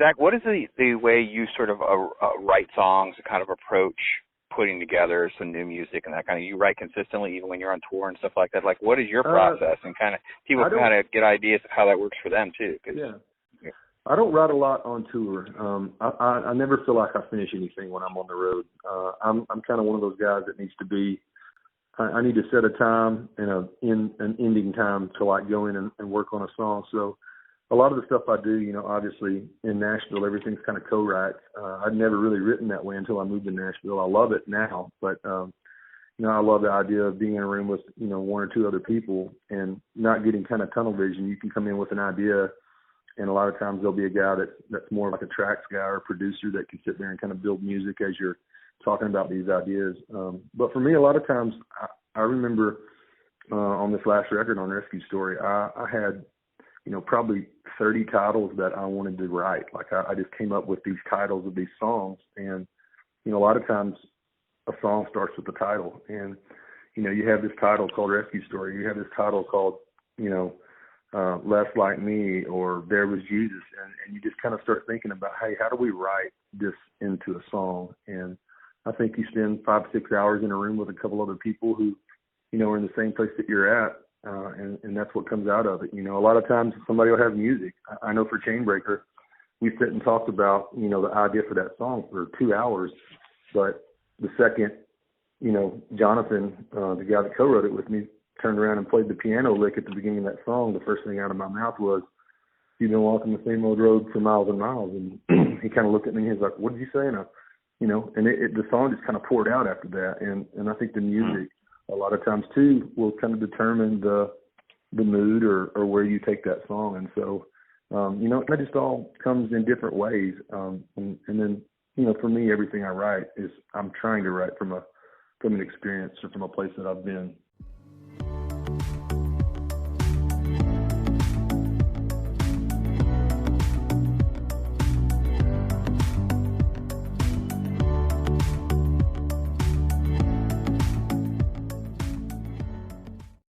Zach, what is the way you sort of write songs, kind of approach putting together some new music and that kind of? You write consistently even when you're on tour and stuff like that. Like, what is your process? And kind of people kind of get ideas of how that works for them too. Yeah. I don't write a lot on tour. I never feel like I finish anything when I'm on the road. I'm kind of one of those guys that needs to be. I need to set a time and an ending time to like go in and work on a song. So a lot of the stuff I do, you know, obviously in Nashville, everything's kind of co-write. I'd never really written that way until I moved to Nashville. I love it now, but you know, I love the idea of being in a room with, you know, one or two other people and not getting kind of tunnel vision. You can come in with an idea, and a lot of times there'll be a guy that's more like a tracks guy or a producer that can sit there and kind of build music as you're talking about these ideas. But for me, a lot of times I remember on this last record on Rescue Story, I had, you know, probably 30 titles that I wanted to write. Like I just came up with these titles of these songs, and, you know, a lot of times a song starts with the title, and, you know, you have this title called Rescue Story. You have this title called, you know, Less Like Me, or There Was Jesus, and you just kind of start thinking about, hey, how do we write this into a song? And I think you spend 5-6 hours in a room with a couple other people who, you know, are in the same place that you're at, and that's what comes out of it. You know, a lot of times somebody will have music. I know for Chainbreaker, we sit and talked about, you know, the idea for that song for 2 hours, but the second, you know, Jonathan, the guy that co-wrote it with me, turned around and played the piano lick at the beginning of that song, the first thing out of my mouth was, "You've been walking the same old road for miles and miles." And he kind of looked at me and he was like, "What did you say?" And you know, and the song just kind of poured out after that. And I think the music a lot of times too will kind of determine the mood or where you take that song. And so, you know, it just all comes in different ways. And then, you know, for me, everything I write is I'm trying to write from an experience or from a place that I've been.